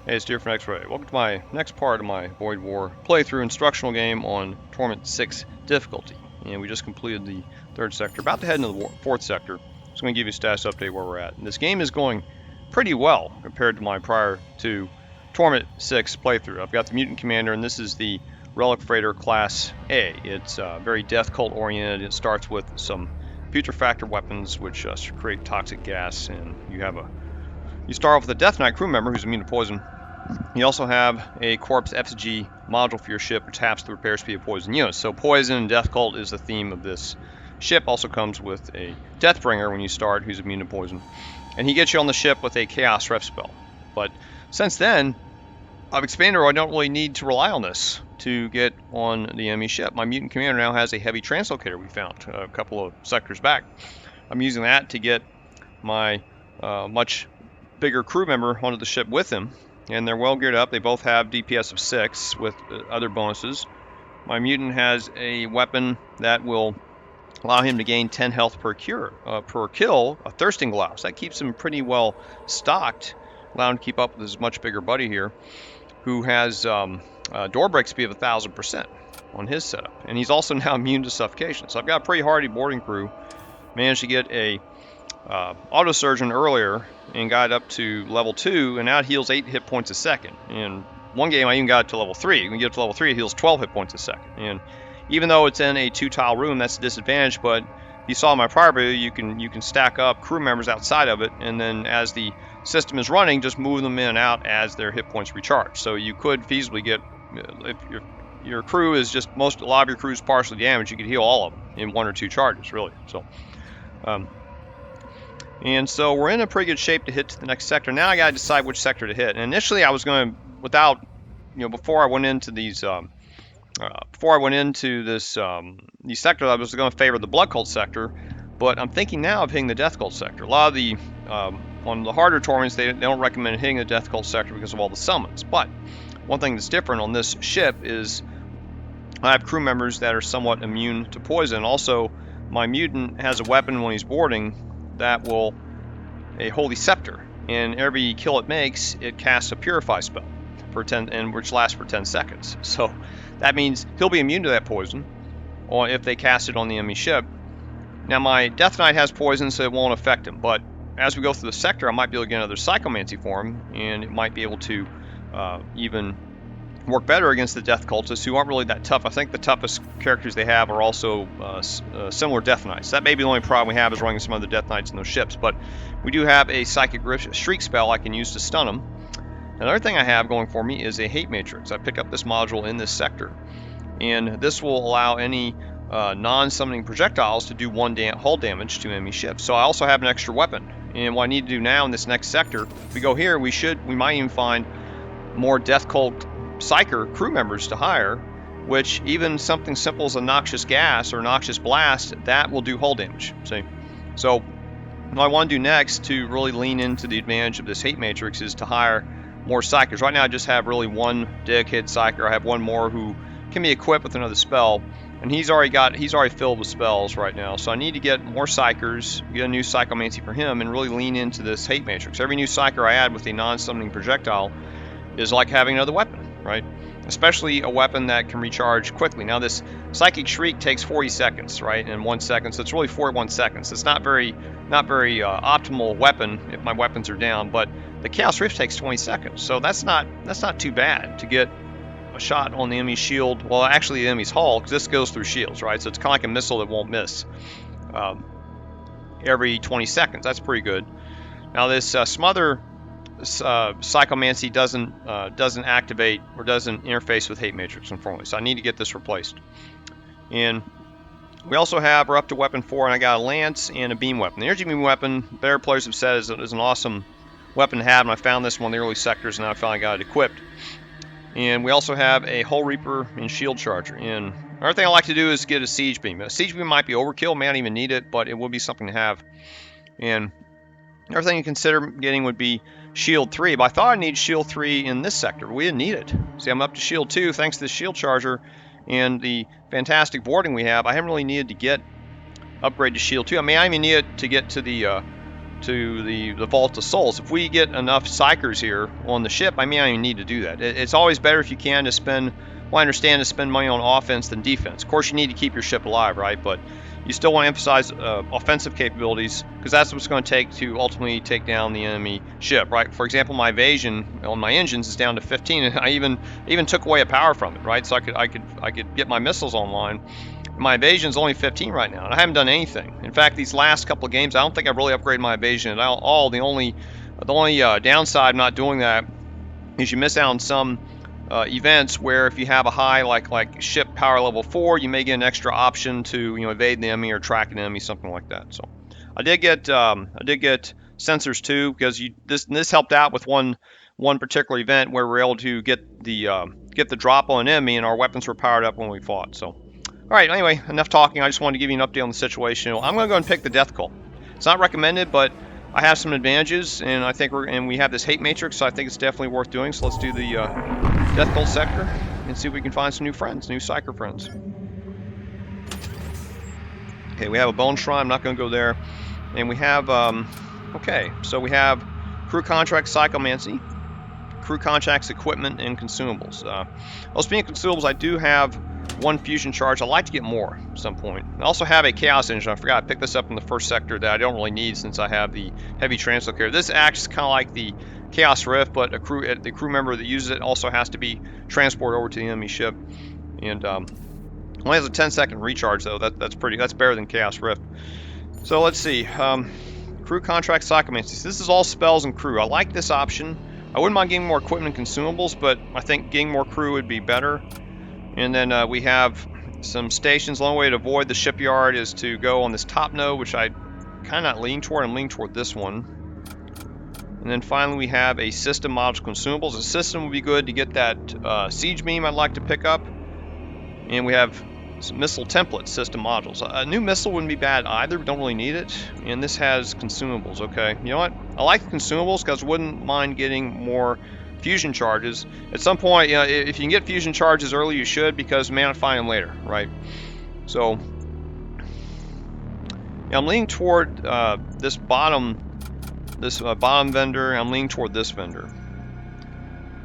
Hey, it's Deer from X-Ray. Welcome to my next part of my Void War playthrough instructional game on Torment 6 difficulty. And we just completed the third sector, about to head into the fourth sector. Just going to give you a status update where we're at. And this game is going pretty well compared to my prior to Torment 6 playthrough. I've got the Mutant Commander, and this is the Relic Freighter Class A. It's very death cult oriented. It starts with some Putrefactor weapons, which create toxic gas, and you start off with a Death Knight crew member who's immune to poison. You also have a Corpse FCG module for your ship, which halves the repair speed of poison units. So poison and death cult is the theme of this ship. Also comes with a Deathbringer when you start, who's immune to poison. And he gets you on the ship with a Chaos Ref spell. But since then, I've expanded, or I don't really need to rely on this to get on the enemy ship. My Mutant Commander now has a heavy translocator we found a couple of sectors back. I'm using that to get my much bigger crew member onto the ship with him. And they're well geared up. They both have DPS of 6 with other bonuses. My mutant has a weapon that will allow him to gain 10 health per kill, a Thirsting Glass. That keeps him pretty well stocked, allowing him to keep up with his much bigger buddy here, who has door break speed of 1,000% on his setup. And he's also now immune to suffocation. So I've got a pretty hardy boarding crew. Managed to get a auto surgeon earlier and got up to level 2, and now it heals 8 hit points a second. In one game I even got it to level 3. You can get up to level 3, it heals 12 hit points a second. And even though it's in a 2-tile room, that's a disadvantage, but you saw in my prior video, you can stack up crew members outside of it, and then as the system is running, just move them in and out as their hit points recharge. So you could feasibly get, if your crew is just, a lot of your crew is partially damaged, you could heal all of them in 1 or 2 charges, really. So and so we're in a pretty good shape to hit to the next sector. Now I got to decide which sector to hit. And initially I was going to, before I went into these sectors, I was going to favor the Blood Cult sector. But I'm thinking now of hitting the Death Cult sector. A lot of the, on the harder torments, they don't recommend hitting the Death Cult sector because of all the summons. But one thing that's different on this ship is I have crew members that are somewhat immune to poison. Also, my mutant has a weapon when he's boarding that will, a Holy Scepter, and every kill it makes, it casts a Purify spell for 10, and which lasts for 10 seconds. So that means he'll be immune to that poison, or if they cast it on the enemy ship. Now my Death Knight has poison, so it won't affect him. But as we go through the sector, I might be able to get another Psychomancy for him, and it might be able to even work better against the Death Cultists, who aren't really that tough. I think the toughest characters they have are also similar Death Knights. That may be the only problem we have is running some other Death Knights in those ships, but we do have a Psychic Shriek spell I can use to stun them. Another thing I have going for me is a Hate Matrix. I pick up this module in this sector, and this will allow any non-summoning projectiles to do 1 hull damage to enemy ships. So I also have an extra weapon, and what I need to do now in this next sector, if we go here, we might even find more Death Cult Psyker crew members to hire, which even something simple as a Noxious Gas or Noxious Blast, that will do hull damage. See? So what I want to do next to really lean into the advantage of this Hate Matrix is to hire more Psykers. Right now I just have really one dedicated Psyker. I have one more who can be equipped with another spell, and he's already filled with spells right now. So I need to get more Psykers, get a new Psychomancy for him, and really lean into this Hate Matrix. Every new Psyker I add with a non-summoning projectile is like having another weapon, right? Especially a weapon that can recharge quickly. Now this Psychic Shriek takes 40 seconds, right? In 1 second, so it's really 41 seconds. It's not very optimal weapon if my weapons are down, but the Chaos Rift takes 20 seconds, so that's not too bad to get a shot on the enemy shield. Well, actually the enemy's hull, because this goes through shields, right? So it's kind of like a missile that won't miss every 20 seconds. That's pretty good. Now this Smother Psychomancy doesn't activate or doesn't interface with Hate Matrix, unfortunately, so I need to get this replaced. And we're up to weapon 4, and I got a Lance and a Beam weapon. The Energy Beam weapon, better players have said, is an awesome weapon to have, and I found this in one of the early sectors, and I finally got it equipped. And we also have a Hull Reaper and Shield Charger. And another thing I like to do is get a Siege Beam. A Siege Beam might be overkill, may not even need it, but it would be something to have. And another thing to consider getting would be Shield 3, but I thought I need Shield 3 in this sector, but we didn't need it. See, I'm up to Shield 2 thanks to the Shield Charger and the fantastic boarding we have. I haven't really needed to upgrade to Shield 2. I mean, I even need it to get to the to the Vault of Souls. If we get enough Psykers here on the ship, I may not even need to do that. It's always better if you can to spend, well, I understand, to spend money on offense than defense. Of course, you need to keep your ship alive, right? But you still want to emphasize offensive capabilities, because that's what's going to take to ultimately take down the enemy ship, right? For example, my evasion on my engines is down to 15, and I even took away a power from it, right? So I could get my missiles online. My evasion is only 15 right now, and I haven't done anything. In fact, these last couple of games, I don't think I've really upgraded my evasion at all. The only downside of not doing that is you miss out on some events where if you have a high like ship power level 4, you may get an extra option to evade the enemy or track an enemy, something like that. So I did get sensors too, because this helped out with one particular event where we were able to get the drop on an enemy, and our weapons were powered up when we fought. So. Alright, anyway, enough talking. I just wanted to give you an update on the situation. I'm going to go and pick the Death Cult. It's not recommended, but I have some advantages, and I think we have this hate matrix, so I think it's definitely worth doing. So let's do the Death Cult sector and see if we can find some new friends, new Psyker friends. Okay, we have a Bone Shrine. I'm not going to go there. And we have, okay, so we have crew contract Psychomancy, crew contracts equipment, and consumables. Well, speaking of consumables, I do have one fusion charge. I'd like to get more at some point. I also have a Chaos Engine. I forgot I picked this up in the first sector that I don't really need since I have the heavy translocator. This acts kind of like the Chaos Rift, but the crew member that uses it also has to be transported over to the enemy ship. And only has a 10-second recharge though. That's better than Chaos Rift. So let's see. Crew contract Psychomancy. This is all spells and crew. I like this option. I wouldn't mind getting more equipment and consumables, but I think getting more crew would be better. And then we have some stations. The only way to avoid the shipyard is to go on this top node, which I kind of lean toward. I'm leaning toward this one. And then finally we have a system module consumables. A system would be good to get that siege beam I'd like to pick up. And we have some missile template system modules. A new missile wouldn't be bad either. We don't really need it. And this has consumables. Okay, you know what? I like the consumables because I wouldn't mind getting more fusion charges. At some point, if you can get fusion charges early, you should, because you may not find them later, right? So, I'm leaning toward this bottom vendor, and I'm leaning toward this vendor.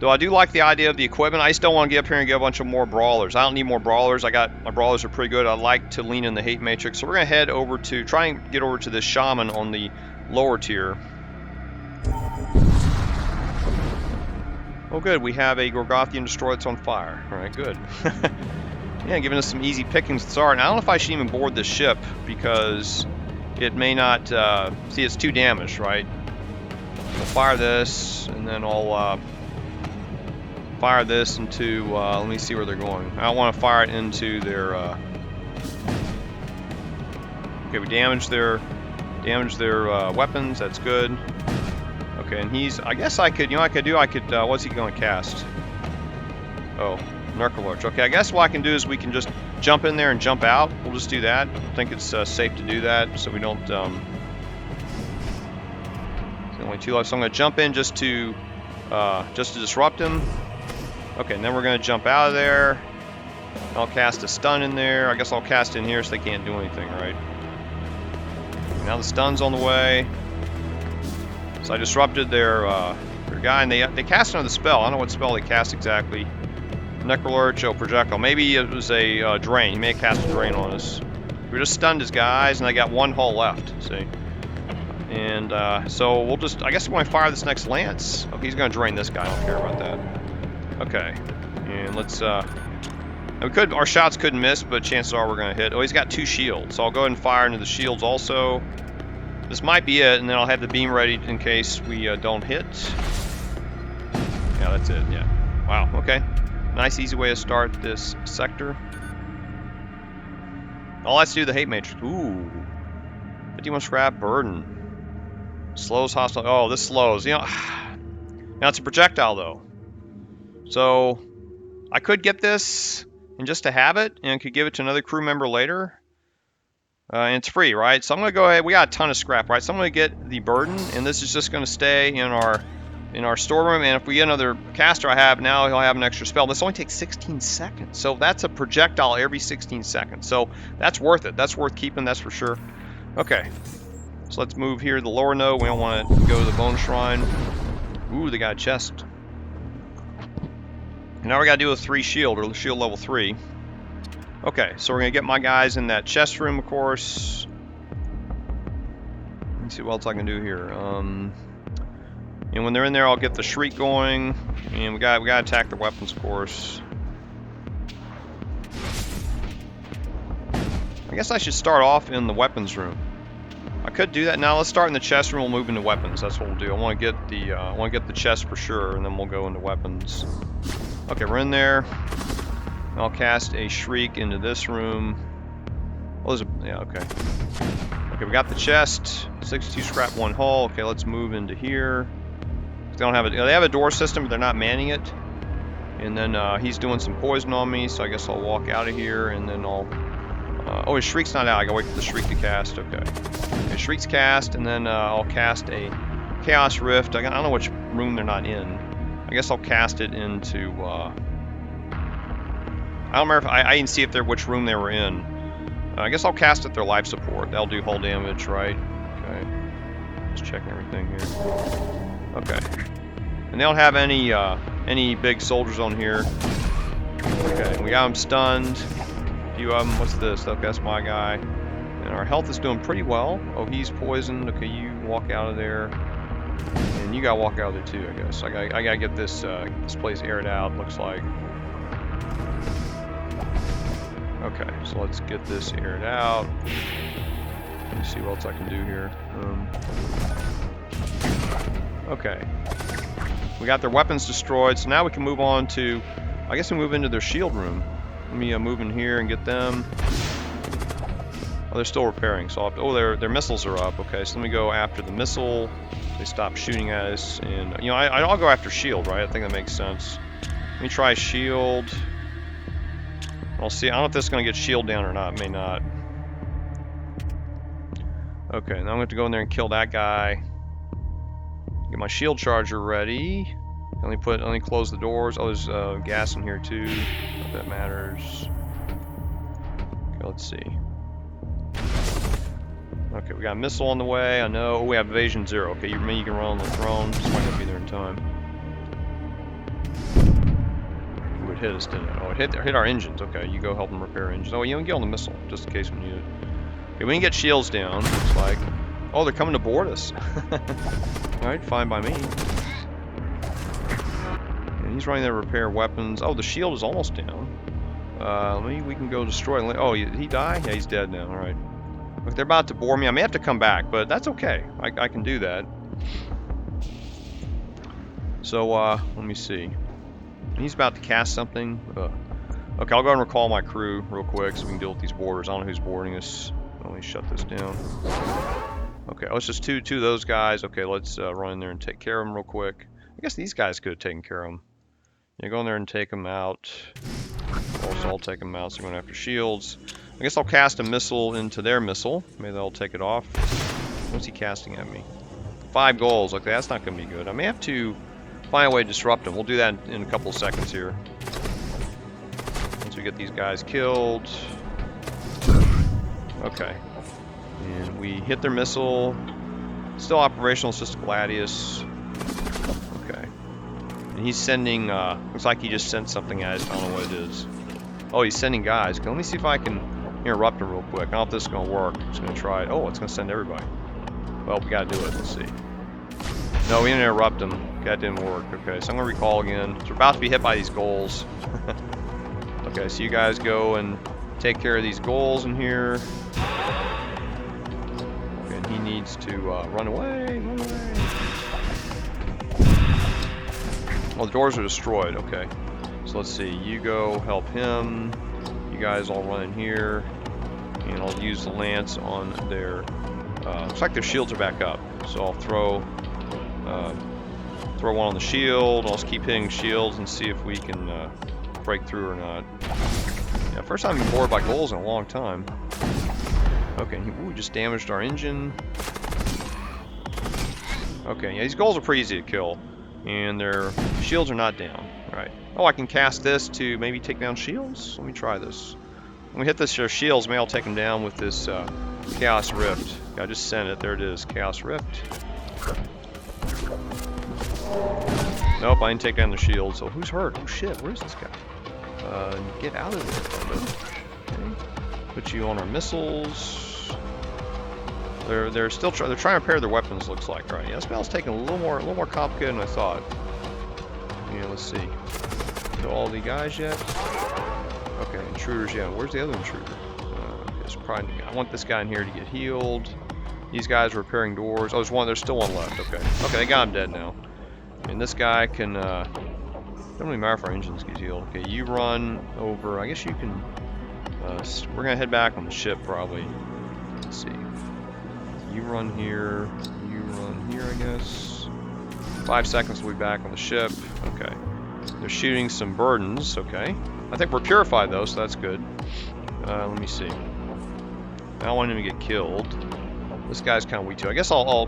Though I do like the idea of the equipment, I just don't want to get up here and get a bunch of more brawlers. I don't need more brawlers. My brawlers are pretty good. I like to lean in the hate matrix. So we're gonna head over to try and get over to this Shaman on the lower tier. Oh good, we have a Gorgothian destroyer that's on fire. Alright, good. Yeah, giving us some easy pickings to start. And I don't know if I should even board this ship, because it may not... see, it's too damaged, right? I'll fire this, and then I'll fire this into... let me see where they're going. I don't want to fire it into their... Okay, we damaged their weapons. That's good. Okay, and he's... I guess I could... I could... what's he going to cast? Oh, Necromancer. Okay, I guess what I can do is we can just jump in there and jump out. We'll just do that. I think it's safe to do that, so we don't... There's only 2 left, so I'm going to jump in just to disrupt him. Okay, and then we're going to jump out of there. I'll cast a stun in there. I guess I'll cast in here so they can't do anything, right? Now the stun's on the way. So I disrupted their guy, and they cast another spell. I don't know what spell they cast exactly. Necrolurch, projectile. Maybe it was a drain. He may have cast a drain on us. We just stunned his guys, and I got 1 hull left. See, and so we'll just. I guess we're going to fire this next lance. Okay, he's going to drain this guy. I don't care about that. Okay, and let's. Our shots could miss, but chances are we're going to hit. Oh, he's got 2 shields, so I'll go ahead and fire into the shields also. This might be it, and then I'll have the beam ready in case we don't hit. Yeah, that's it, yeah. Wow, okay. Nice, easy way to start this sector. Oh, let's do the hate matrix. Ooh. 51 scrap, burden. Slows hostile. Oh, this slows. Now, it's a projectile, though. So, I could get this and just to have it, and could give it to another crew member later. And it's free, right? So I'm going to go ahead. We got a ton of scrap, right? So I'm going to get the burden, and this is just going to stay in our storeroom. And if we get another caster I have now, he'll have an extra spell. This only takes 16 seconds. So that's a projectile every 16 seconds. So that's worth it. That's worth keeping, that's for sure. Okay. So let's move here to the lower node. We don't want to go to the bone shrine. Ooh, they got a chest. Now we got to do a 3 shield, or shield level 3. Okay, so we're going to get my guys in that chest room, of course. Let's see what else I can do here. And when they're in there, I'll get the shriek going. And we got to attack the weapons, of course. I guess I should start off in the weapons room. I could do that. Now let's start in the chest room. We'll move into weapons. That's what we'll do. I want to get the chest for sure, and then we'll go into weapons. Okay, we're in there. I'll cast a shriek into this room. Oh, yeah, okay. Okay, we got the chest. 62 scrap, 1 hull. Okay, let's move into here. They don't have a. They have a door system, but they're not manning it. And then he's doing some poison on me, so I guess I'll walk out of here, and then I'll. Oh, his shriek's not out. I gotta wait for the shriek to cast. Okay. His shriek's cast, and then I'll cast a chaos rift. I don't know which room they're not in. I guess I'll cast it into. I don't remember if I didn't see which room they were in. I guess I'll cast it their life support. That'll do hull damage, right? Okay. Just checking everything here. Okay. And they don't have any big soldiers on here. Okay. We got them stunned. A few of them. What's this? Okay, that's my guy. And our health is doing pretty well. Oh, he's poisoned. Okay, you walk out of there. And you gotta walk out of there too, I guess. I gotta get this place aired out, looks like. Okay, so let's get this aired out. Let me see what else I can do here. Okay. We got their weapons destroyed, so now we can move on to... I guess we move into their shield room. Let me move in here and get them. Oh, they're still repairing, so I'll have to, oh, their missiles are up. Okay, so let me go after the missile. They stop shooting at us, and you know, I'll go after shield, right? I think that makes sense. Let me try shield. I'll see. I don't know if this is going to get shield down or not. It may not. Okay, now I'm going to go in there and kill that guy. Get my shield charger ready. Only close the doors. Oh, there's gas in here too. If that matters. Okay, let's see. Okay, we got a missile on the way. I know. Oh, we have evasion 0. Okay, you can run on the throne. Just might not be there in time. Ooh, it hit us, didn't it? Oh, it hit our engines. Okay, you go help them repair engines. Oh, you can get on the missile just in case we need it. Okay, we can get shields down. Looks like. Oh, they're coming to board us. All right, fine by me. And he's running there to repair weapons. Oh, the shield is almost down. Maybe we can go destroy. Oh, he died? Yeah, he's dead now. All right. Look, they're about to bore me. I may have to come back, but that's okay. I can do that. So, let me see. He's about to cast something. Okay, I'll go and recall my crew real quick so we can deal with these boarders. I don't know who's boarding us. Let me shut this down. Okay, oh, it's just two of those guys. Okay, let's run in there and take care of them real quick. I guess these guys could have taken care of them. Yeah, go in there and take them out. Also, I'll take them out, so we're going after shields. I guess I'll cast a missile into their missile. Maybe they'll take it off. What's he casting at me? 5 goals. Okay, that's not going to be good. I may have to find a way to disrupt them. We'll do that in a couple of seconds here. Once we get these guys killed. Okay. And we hit their missile. Still operational. It's just a Gladius. Okay. And he's sending... looks like he just sent something at us. I don't know what it is. Oh, he's sending guys. Okay, let me see if I can interrupt him real quick. I don't know if this is going to work. I'm just going to try it. Oh, it's going to send everybody. Well, we got to do it. Let's see. No, we didn't interrupt him. That didn't work. Okay, so I'm going to recall again. So we're about to be hit by these ghouls. Okay, so you guys go and take care of these ghouls in here. Okay, and he needs to run away. Run away. Well, the doors are destroyed. Okay. So let's see. You go help him. You guys all run in here. And I'll use the lance on their... looks like their shields are back up. So I'll throw one on the shield. I'll just keep hitting shields and see if we can break through or not. Yeah, first time I've been bored by ghouls in a long time. Okay, we just damaged our engine. Okay, yeah, these ghouls are pretty easy to kill. And their shields are not down. Right. Oh, I can cast this to maybe take down shields? Let me try this. When we hit this shields, maybe I'll take them down with this Chaos Rift. I just sent it. There it is. Chaos Rift. Nope, I didn't take down the shield. So who's hurt? Oh shit, where's this guy? Get out of there. Okay. Put you on our missiles. They're still they're trying to repair their weapons. Looks like, right? Yeah, this battle's taking a little more complicated than I thought. Yeah, let's see. So all the guys yet? Okay, intruders. Yeah, where's the other intruder? Probably, I want this guy in here to get healed. These guys are repairing doors. Oh, there's still one left. Okay. Okay, they got him dead now. And this guy can, don't really matter if our engines get healed. Okay, you run over. I guess you can, we're gonna head back on the ship probably. Let's see. You run here. You run here, I guess. 5 seconds we'll be back on the ship. Okay. They're shooting some burdens. Okay. I think we're purified though, so that's good. Let me see. I don't want him to get killed. This guy's kind of weak too. I guess I'll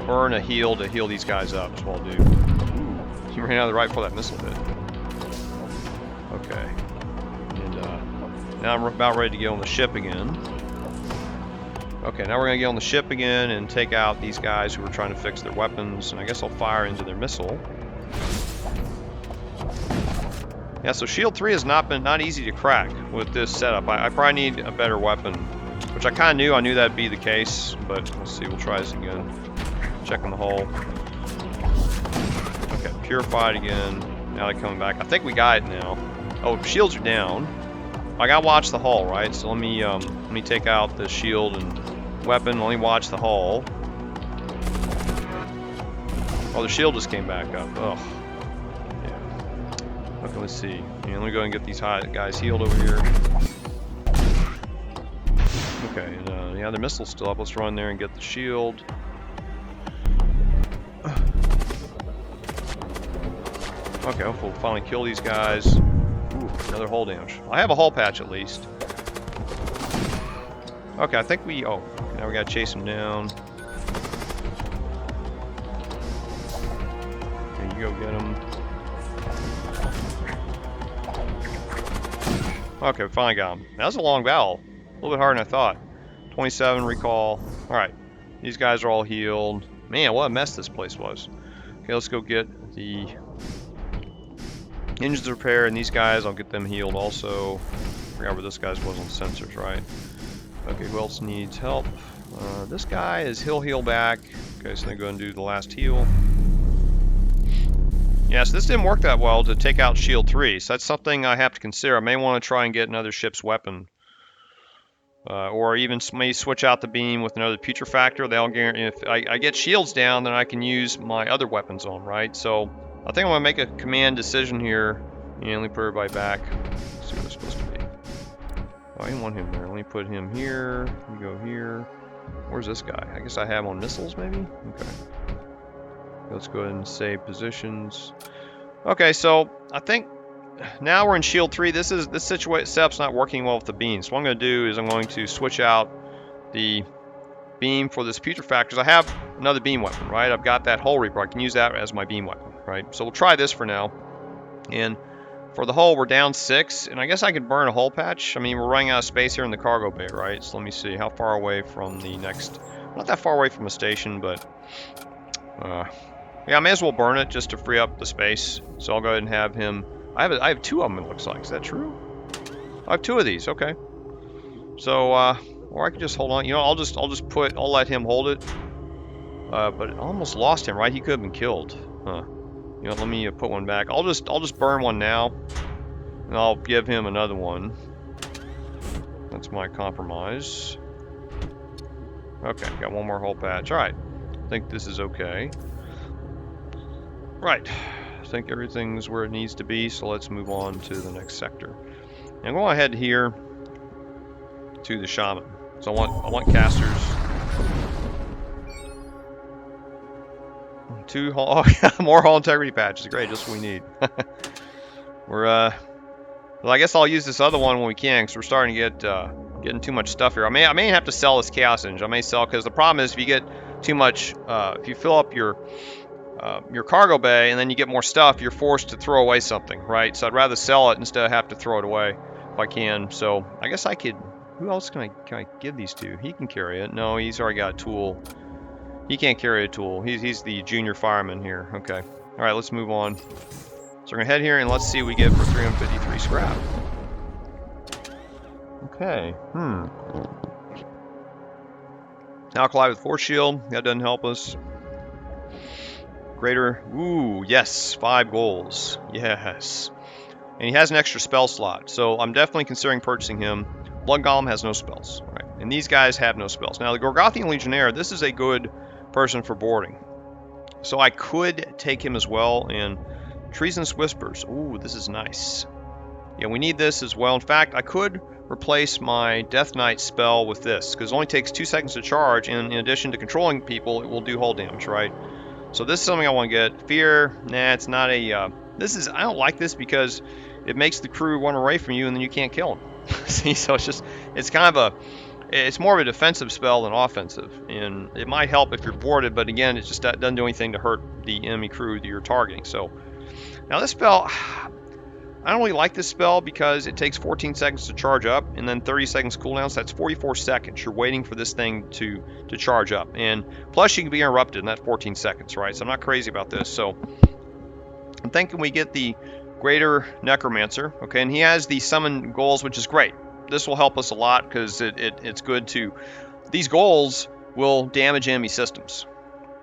burn a heal to heal these guys up. That's what I'll do. Ooh, he ran out of the right before that missile hit. Okay. And now I'm about ready to get on the ship again. Okay, now we're gonna get on the ship again and take out these guys who are trying to fix their weapons. And I guess I'll fire into their missile. Yeah, so Shield 3 has not easy to crack with this setup. I probably need a better weapon. Which I kind of knew. I knew that'd be the case, but let's see. We'll try this again. Checking the hull. Okay, purified again. Now they're coming back. I think we got it now. Oh, shields are down. I gotta watch the hull, right? So let me take out the shield and weapon. Let me watch the hull. Oh, the shield just came back up. Ugh. Yeah. Okay, let's see. Yeah, let me go and get these guys healed over here. Okay, and yeah, the missile's still up. Let's run there and get the shield. Okay, hopefully we'll finally kill these guys. Ooh, another hull damage. I have a hull patch at least. Okay, I think we... Oh, now we gotta chase him down. Okay, you go get him. Okay, we finally got him. That was a long battle. A little bit harder than I thought. 27 recall. Alright. These guys are all healed. Man, what a mess this place was. Okay, let's go get the engines repaired, and these guys, I'll get them healed also. Forgot where this guy's was on sensors, right? Okay, who else needs help? This guy he'll heal back. Okay, so they go and do the last heal. Yeah, so this didn't work that well to take out Shield 3, so that's something I have to consider. I may want to try and get another ship's weapon. Or even may switch out the beam with another Putrefactor. They'll guarantee if I get shields down, then I can use my other weapons on, right? So I think I'm gonna make a command decision here. Yeah, let me put everybody back. Let's see what it's supposed to be. Oh, I didn't want him there. Let me put him here. Let me go here. Where's this guy? I guess I have him on missiles, maybe? Okay. Let's go ahead and save positions. Okay, so I think now we're in Shield 3. This setup's not working well with the beam. So what I'm going to do is I'm going to switch out the beam for this Putrefactor, because I have another beam weapon, right? I've got that Hull Reaper. I can use that as my beam weapon, right? So we'll try this for now. And for the hull, we're down 6, and I guess I could burn a hull patch. I mean, we're running out of space here in the cargo bay, right? So let me see, how far away from the next... Not that far away from the station, but... yeah, I may as well burn it just to free up the space. So I'll go ahead and have him... I have 2 of them, it looks like. Is that true? I have 2 of these, okay. So, or I could just hold on. You know, I'll let him hold it. But I almost lost him, right? He could have been killed. Huh. You know, let me put one back. I'll just burn one now, and I'll give him another one. That's my compromise. Okay, got one more hull patch. All right, I think this is okay. Right, I think everything's where it needs to be. So let's move on to the next sector. And I'm going ahead here to the Shaman. So I want casters. 2 hull, more hull integrity patches. Great, just what we need. Well, I guess I'll use this other one when we can, because we're starting to getting too much stuff here. I may have to sell this Chaos Engine. I may sell, because the problem is if you get too much, if you fill up your cargo bay and then you get more stuff, you're forced to throw away something, right? So I'd rather sell it instead of have to throw it away if I can. So I guess I could Who else can I give these to? He can carry it. No, he's already got a tool. He can't carry a tool. He's the junior fireman here. Okay. All right, let's move on. So we're gonna head here and let's see what we get for 353 scrap. Okay. Alkali with force shield. That doesn't help us. Greater. Ooh, yes. 5 goals. Yes. And he has an extra spell slot, so I'm definitely considering purchasing him. Blood Golem has no spells, right? And these guys have no spells. Now, the Gorgothian Legionnaire, this is a good person for boarding. So I could take him as well. And Treasonous Whispers. Ooh, this is nice. Yeah, we need this as well. In fact, I could replace my Death Knight spell with this, because it only takes 2 seconds to charge, and in addition to controlling people, it will do hull damage, right? So this is something I want to get. Fear, nah, it's not a... I don't like this because it makes the crew run away from you and then you can't kill them. See, so it's kind of it's more of a defensive spell than offensive. And it might help if you're boarded, but again, it just doesn't do anything to hurt the enemy crew that you're targeting. So, now this spell, I don't really like this spell because it takes 14 seconds to charge up and then 30 seconds cooldown, so that's 44 seconds. You're waiting for this thing to charge up. And plus you can be interrupted in that 14 seconds, right? So I'm not crazy about this. So I'm thinking we get the Greater Necromancer, okay? And he has the summon goals, which is great. This will help us a lot because it's good to... These goals will damage enemy systems,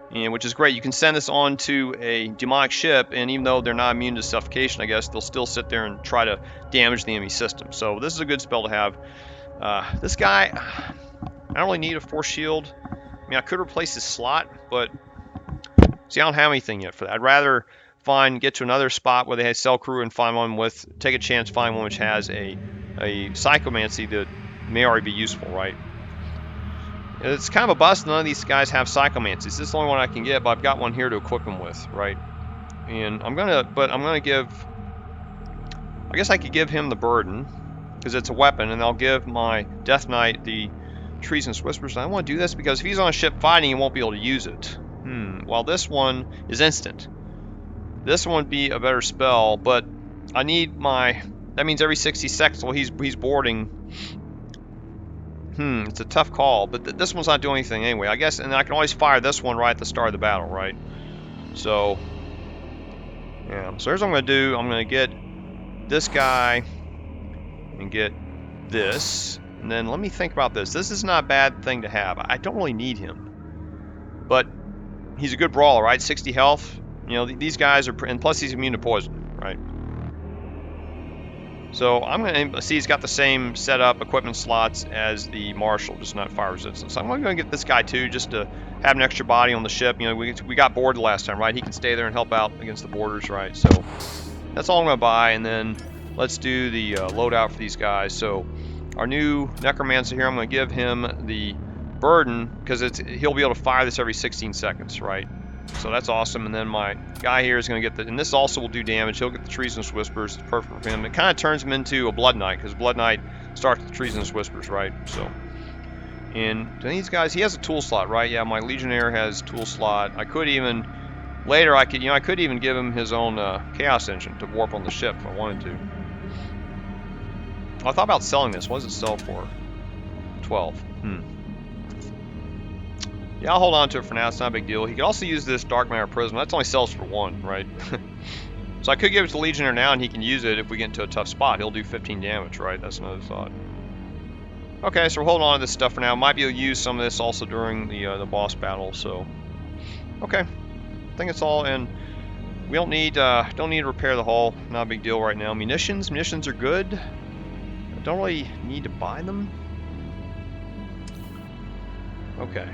which is great. You can send this on to a demonic ship, and even though they're not immune to suffocation, I guess, they'll still sit there and try to damage the enemy system. So this is a good spell to have. This guy, I don't really need a force shield. I mean, I could replace his slot, but see, I don't have anything yet for that. I'd rather get to another spot where they have cell crew and find one take a chance, find one which has a psychomancy that may already be useful, right? It's kind of a bust. None of these guys have psychomancies. This is the only one I can get, but I've got one here to equip them with, right? And I'm gonna give, I guess I could give him the burden because it's a weapon, and I'll give my Death Knight the Treasonous Whispers. And I want to do this because if he's on a ship fighting, he won't be able to use it. While this one is instant. This one would be a better spell, but I need my... That means every 60 seconds, well, he's boarding. It's a tough call, but this one's not doing anything anyway, I guess, and I can always fire this one right at the start of the battle, right? So, yeah. So here's what I'm going to do. I'm going to get this guy and get this, and then let me think about this. This is not a bad thing to have. I don't really need him, but he's a good brawler, right? 60 health. You know, these guys are, and plus he's immune to poison, right? So I'm going to see he's got the same setup equipment slots as the Marshal, just not fire resistance. So I'm going to get this guy too, just to have an extra body on the ship. You know, we got boarded last time, right? He can stay there and help out against the boarders, right? So that's all I'm going to buy, and then let's do the loadout for these guys. So our new Necromancer here, I'm going to give him the burden because he'll be able to fire this every 16 seconds, right? So that's awesome. And then my guy here is going to get and this also will do damage. He'll get the Treasonous Whispers. It's perfect for him. It kind of turns him into a Blood Knight because Blood Knight starts with the Treasonous Whispers, right? So, and these guys, he has a tool slot, right? Yeah, my Legionnaire has tool slot. I could even later, I could even give him his own Chaos Engine to warp on the ship if I wanted to. I thought about selling this. What does it sell for? 12. Yeah, I'll hold on to it for now. It's not a big deal. He could also use this Dark Matter Prism. That only sells for 1, right? So I could give it to Legionnaire now, and he can use it if we get into a tough spot. He'll do 15 damage, right? That's another thought. Okay, so we're holding on to this stuff for now. Might be able to use some of this also during the boss battle. So, okay, I think it's all. And we don't need to repair the hull. Not a big deal right now. Munitions are good. I don't really need to buy them. Okay.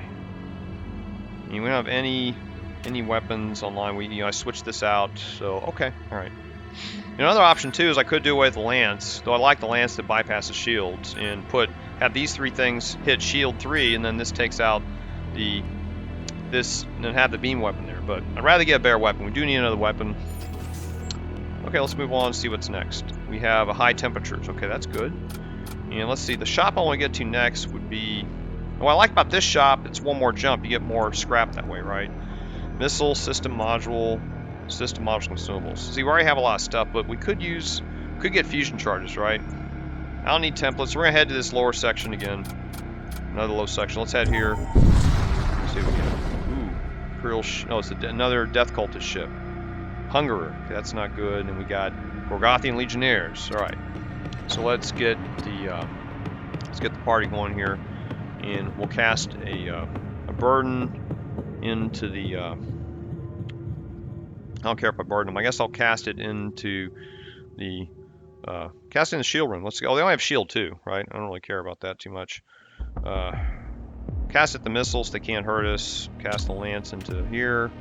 We don't have any weapons online. I switched this out, so okay, all right. Another option too is I could do away with the lance, though I like the lance that bypasses shields, and have these 3 things hit shield 3, and then this takes out this, and then have the beam weapon there. But I'd rather get a better weapon. We do need another weapon. Okay, let's move on and see what's next. We have a high temperatures. Okay, that's good. And let's see, the shop I want to get to next would be. What I like about this shop, it's one more jump. You get more scrap that way, right? Missile, system module consumables. See, we already have a lot of stuff, but we could get fusion charges, right? I don't need templates. We're gonna head to this lower section again. Another low section. Let's head here. Let's see what we get. Ooh, Imperial. No, it's another Death Cultist ship. Hungerer. Okay, that's not good. And we got Gorgothian Legionnaires. All right. So let's get the party going here, and we'll cast a burden into the. I don't care if I burden them. I guess I'll cast it into the. Cast in the shield room. Let's go. Oh, they only have shield too, right? I don't really care about that too much. Cast at the missiles. They can't hurt us. Cast the lance into here.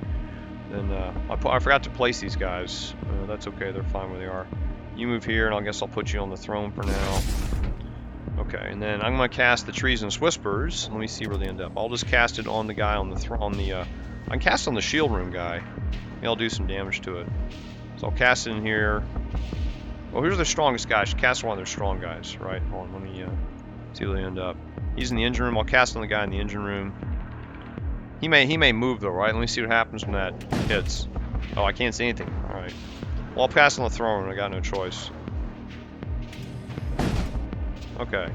Then I forgot to place these guys. That's okay. They're fine where they are. You move here, and I guess I'll put you on the throne for now. Okay, and then I'm going to cast the Treasonous Whispers. Let me see where they end up. I'll just cast it on the guy on the throne. I can cast on the shield room guy. Maybe I'll do some damage to it. So I'll cast it in here. Well, who's their strongest guy? I should cast one of their strong guys, right? Hold on, let me see where they end up. He's in the engine room. I'll cast on the guy in the engine room. He may move though, right? Let me see what happens when that hits. Oh, I can't see anything. All right. Well, I'll pass on the throne. I got no choice. Okay.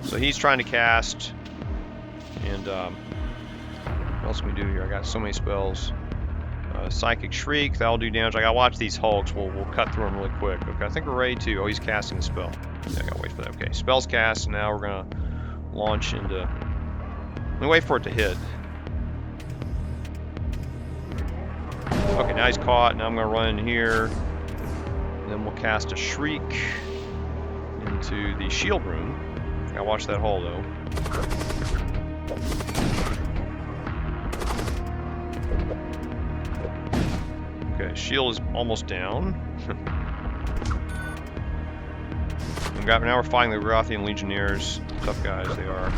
So he's trying to cast, and what else can we do here? I got so many spells. Psychic Shriek, that'll do damage. I gotta watch these Hulks. We'll cut through them really quick. Okay, I think we're ready to. Oh, he's casting a spell. Yeah, I gotta wait for that. Okay, spells cast, and now we're gonna launch into. Let me wait for it to hit. Okay, now he's caught. Now I'm gonna run in here. And then we'll cast a Shriek into the shield room. Gotta watch that hull though. Okay, shield is almost down. Now we're fighting the Gorgothian Legionnaires. Tough guys they are.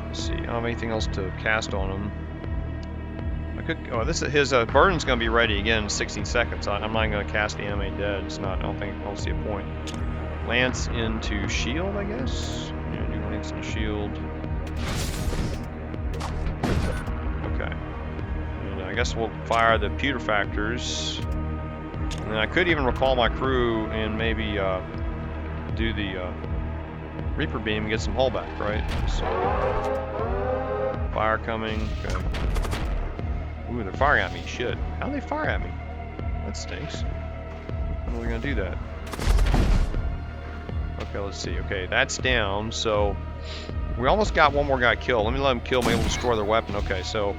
Let's see, I don't have anything else to cast on them. I could. Oh, his burden's gonna be ready again in 16 seconds. I'm not gonna cast the anime dead. It's not. I don't see a point. Lance into shield, I guess. Yeah, do lance into shield. Okay. And I guess we'll fire the Putrefactors. And then I could even recall my crew and maybe do the Reaper Beam and get some hull back, right? So fire coming. Okay. Ooh, they're firing at me. Shit. How do they fire at me? That stinks. How are we gonna do that? Okay, let's see. Okay, that's down. So we almost got one more guy killed. Let me let him kill. Maybe we'll destroy their weapon. Okay, so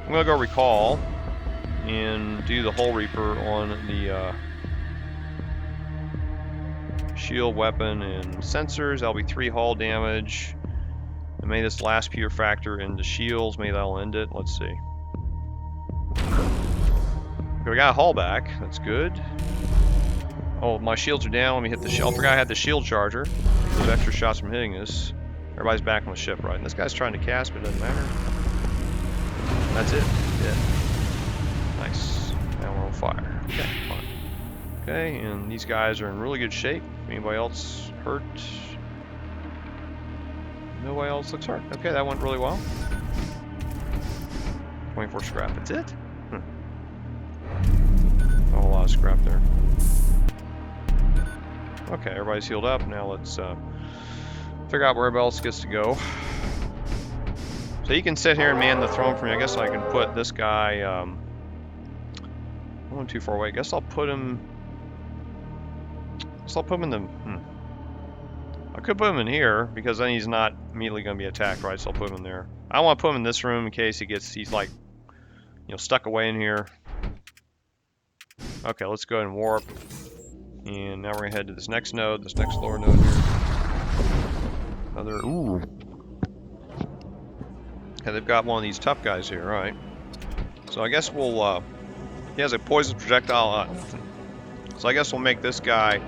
I'm gonna go recall and do the Hull Reaper on the shield, weapon, and sensors. That'll be 3 hull damage. And maybe this last Putrefactor into shields. Maybe that'll end it. Let's see. Okay, we got a hull back. That's good. Oh, my shields are down. Let me hit the shield. I forgot I had the shield charger. Those extra shots from hitting us. Everybody's back on the ship, right? And this guy's trying to cast, but it doesn't matter. That's it. Yeah. Nice. Now we're on fire. Okay, fine. Okay, and these guys are in really good shape. Anybody else hurt? Nobody else looks hurt. Okay, that went really well. 24 scrap. That's it? A whole lot of scrap there. Okay, everybody's healed up. Now let's figure out where else gets to go. So you can sit here and man the throne for me. I guess I can put this guy. I'm going too far away. I guess I'll put him. I could put him in here because then he's not immediately going to be attacked, right? So I'll put him in there. I want to put him in this room in case he's like, stuck away in here. Okay, let's go ahead and warp. And now we're going to head to this next node, this next lower node here. Another, ooh. Okay, they've got one of these tough guys here, alright. So I guess we'll, he has a poison projectile. So I guess we'll make this guy,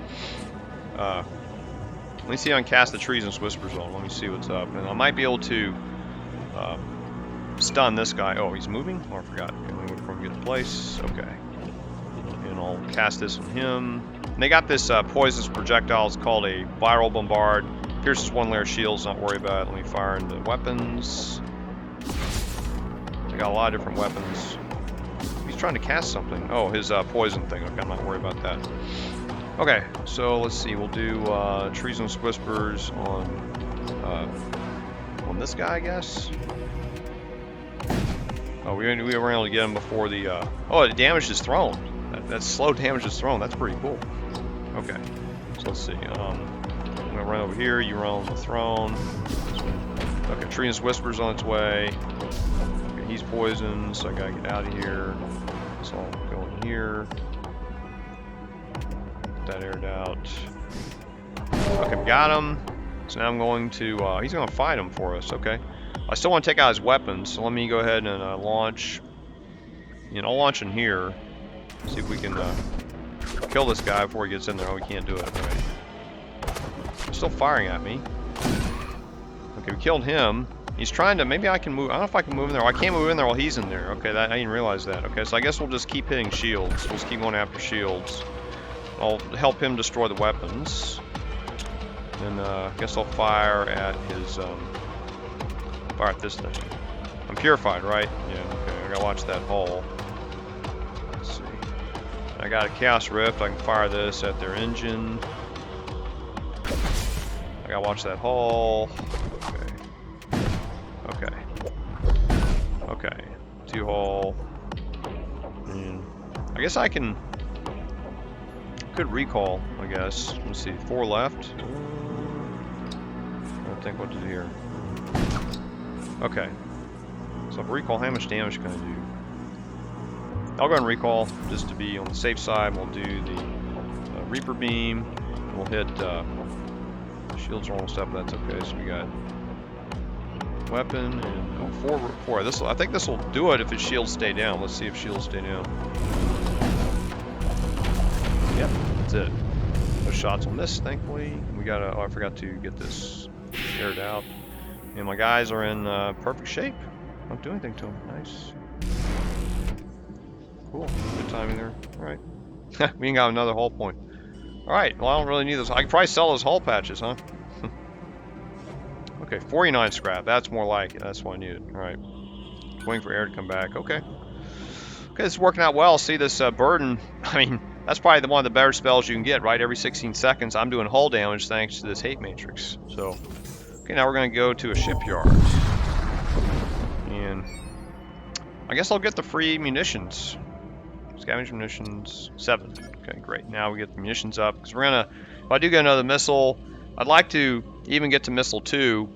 let me see if I can cast the Treasonous Whispers on. Let me see what's up. And I might be able to stun this guy. Oh, he's moving? Oh, I forgot. Okay, let me wait for him to get in place. Okay. And I'll cast this on him. And they got this poisonous projectile. It's called a viral bombard. Pierces 1 layer of shields. Not worry about it. Let me fire into weapons. They got a lot of different weapons. He's trying to cast something. Oh, his poison thing. Okay, I'm not worried about that. Okay, so let's see. We'll do Treasonous Whispers on this guy, I guess. Oh, we were able to get him before the. Oh, it damaged his throne. That slow damage his throne. That's pretty cool. Okay, so let's see. I'm gonna run over here. You run on the throne. Okay, Treasonous Whispers on its way. Okay, he's poisoned, so I gotta get out of here. So I'll go in here. Get that aired out. Okay, got him. So now I'm going to. He's gonna fight him for us. Okay. I still want to take out his weapons, so let me go ahead and launch. I'll launch in here. See if we can kill this guy before he gets in there. Oh, we can't do it. Right. He's still firing at me. Okay, we killed him. He's trying to. Maybe I can move. I don't know if I can move in there. Oh, I can't move in there while he's in there. Okay, I didn't realize that. Okay, so I guess we'll just keep hitting shields. We'll just keep going after shields. I'll help him destroy the weapons. And I guess I'll fire at his. Fire at this thing. I'm purified, right? Yeah, okay. I gotta watch that hull. Let's see. I got a Chaos Rift. I can fire this at their engine. I gotta watch that hull. Okay. Okay. 2 hull. And I guess I could recall, I guess. Let's see. 4 left. I don't think what to do here. Okay, so if recall, how much damage can I do? I'll go ahead and recall just to be on the safe side. We'll do the Reaper Beam. We'll hit shields are almost up. That's okay. So we got weapon and four. I think this will do it if his shields stay down. Let's see if shields stay down. Yep, that's it. No shots on this, thankfully. We got. Oh, I forgot to get this aired out. And my guys are in perfect shape. Don't do anything to them. Nice. Cool. Good timing there. Alright. We ain't got another hull point. Alright, well I don't really need those. I could probably sell those hull patches, huh? Okay, 49 scrap. That's more like it. That's what I needed. Alright. Waiting for air to come back. Okay. Okay, this is working out well. See this burden. I mean, that's probably one of the better spells you can get, right? Every 16 seconds I'm doing hull damage thanks to this hate matrix. So okay, now we're going to go to a shipyard. And I guess I'll get the free munitions. Scavenge munitions, 7. Okay, great. Now we get the munitions up. Because we're going to, if I do get another missile, I'd like to even get to missile 2.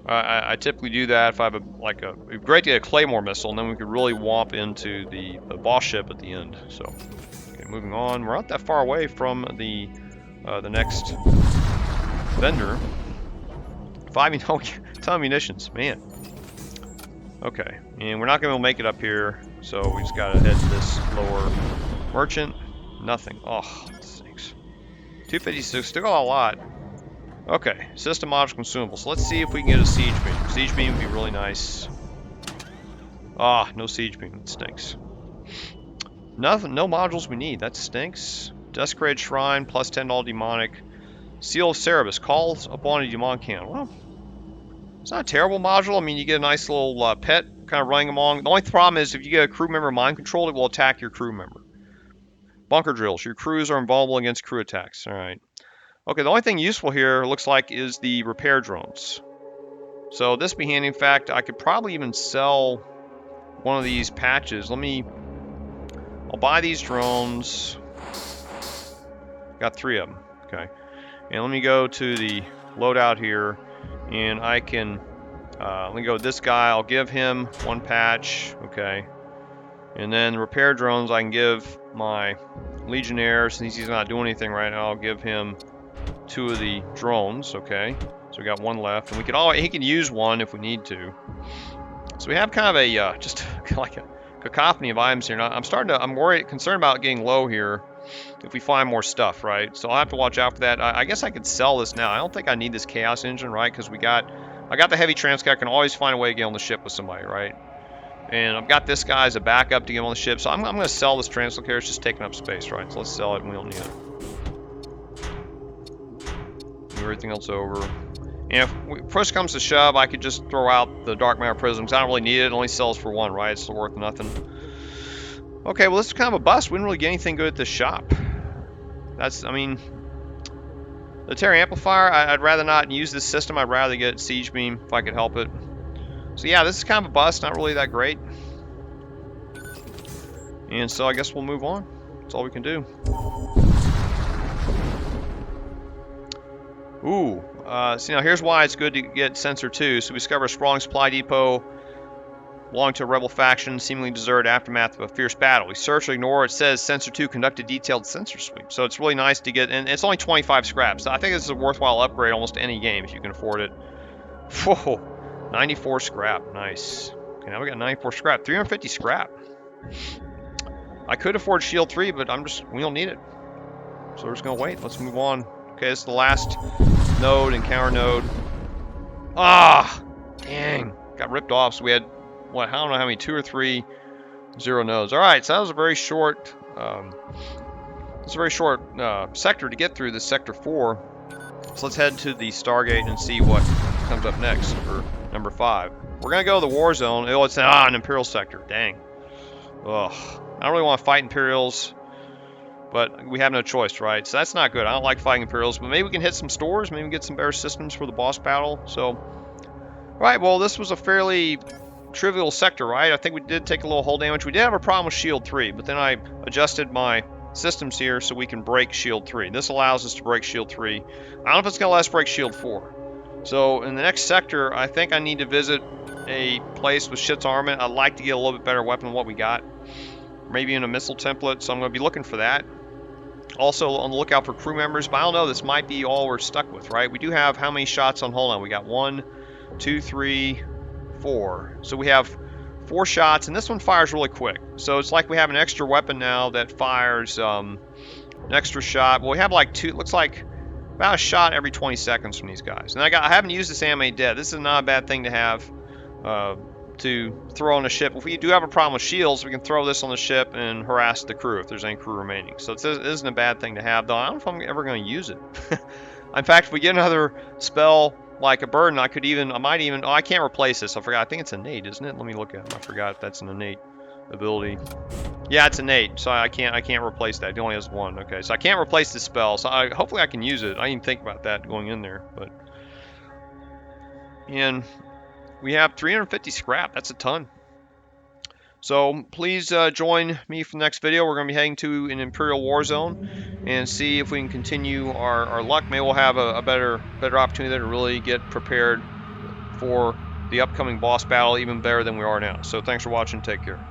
I typically do that if I have it'd be great to get a Claymore missile, and then we could really womp into the boss ship at the end. So, okay, moving on. We're not that far away from the next vendor. 5 ton of munitions, man. Okay, and we're not going to make it up here, so we just got to head to this lower merchant. Nothing. Oh, that stinks. 256, still got a lot. Okay, system modules consumable. So let's see if we can get a siege beam. Siege beam would be really nice. Ah, no siege beam. It stinks. Nothing. No modules we need. That stinks. Desecrated Shrine plus $10 demonic. Seal of Cerebus calls upon a demon cannon. Well, it's not a terrible module. I mean, you get a nice little pet kind of running along. The only problem is if you get a crew member mind controlled, it will attack your crew member. Bunker drills. Your crews are invulnerable against crew attacks. All right. Okay, the only thing useful here looks like is the repair drones. So this be handy. In fact, I could probably even sell one of these patches. I'll buy these drones. Got 3 of them. Okay. And let me go to the loadout here, and I can, let me go with this guy. I'll give him 1 patch, okay. And then the repair drones, I can give my Legionnaire, since he's not doing anything right now, I'll give him 2 of the drones, okay. So we got 1 left, and we can he can use 1 if we need to. So we have kind of a, just like a cacophony of items here. Now, I'm concerned about getting low here. If we find more stuff, right? So I'll have to watch out for that. I guess I could sell this now. I don't think I need this Chaos Engine, right? Because I got the heavy transcat. I can always find a way to get on the ship with somebody, right? And I've got this guy as a backup to get on the ship. So I'm going to sell this translocator. It's just taking up space, right? So let's sell it and we don't need it. Move everything else over. And if push comes to shove, I could just throw out the Dark Matter Prism because I don't really need it. It only sells for 1, right? It's still worth nothing. Okay, well, this is kind of a bust. We didn't really get anything good at this shop. That's, I mean, the Terra Amplifier, I'd rather not use this system. I'd rather get Siege Beam if I could help it. So yeah, this is kind of a bust, not really that great. And so I guess we'll move on. That's all we can do. Ooh, see now here's why it's good to get Sensor 2. So we discover a sprawling supply depot belonging to a rebel faction, seemingly deserted aftermath of a fierce battle. We search or ignore. It says Sensor 2 conducted detailed sensor sweep. So it's really nice to get, and it's only 25 scraps. So I think this is a worthwhile upgrade almost to any game if you can afford it. Whoa, 94 scrap, nice. Okay, now we got 94 scrap, 350 scrap. I could afford Shield 3, but we don't need it. So we're just gonna wait. Let's move on. Okay, this is the last node, encounter node. Ah, dang, got ripped off. So we had, what, I don't know how many, 2 or 3 0 nodes. All right, so that was a very short, sector to get through, this sector 4. So let's head to the Stargate and see what comes up next for number 5. We're gonna go to the war zone. Oh, it's an Imperial sector. Dang. Ugh. I don't really want to fight Imperials, but we have no choice, right? So that's not good. I don't like fighting Imperials, but maybe we can hit some stores. Maybe we can get some better systems for the boss battle. So, all right. Well, this was a fairly trivial sector, right? I think we did take a little hull damage. We did have a problem with Shield 3, but then I adjusted my systems here so we can break Shield 3. This allows us to break Shield 3. I don't know if it's going to let us break Shield 4. So in the next sector, I think I need to visit a place with shit's armament. I'd like to get a little bit better weapon than what we got. Maybe in a missile template, so I'm going to be looking for that. Also on the lookout for crew members, but I don't know, this might be all we're stuck with, right? We do have how many shots on hull now? We got 1, 2, 3, 4. So we have 4 shots, and this one fires really quick. So it's like we have an extra weapon now that fires an extra shot. Well, we have like 2, it looks like about a shot every 20 seconds from these guys. And I haven't used this ammo dead. This is not a bad thing to have to throw on a ship. If we do have a problem with shields, we can throw this on the ship and harass the crew if there's any crew remaining. So it isn't a bad thing to have, though I don't know if I'm ever going to use it. In fact, if we get another spell like a burden, I can't replace this. I forgot. I think it's innate, isn't it? Let me look at it. I forgot if that's an innate ability. Yeah, it's innate, so I can't replace that. It only has 1. Okay, so I can't replace the spell. So hopefully I can use it. I didn't even think about that going in there, but and we have 350 scrap. That's a ton. So please join me for the next video. We're going to be heading to an Imperial war zone and see if we can continue our luck. Maybe we'll have a better opportunity to really get prepared for the upcoming boss battle even better than we are now. So thanks for watching. Take care.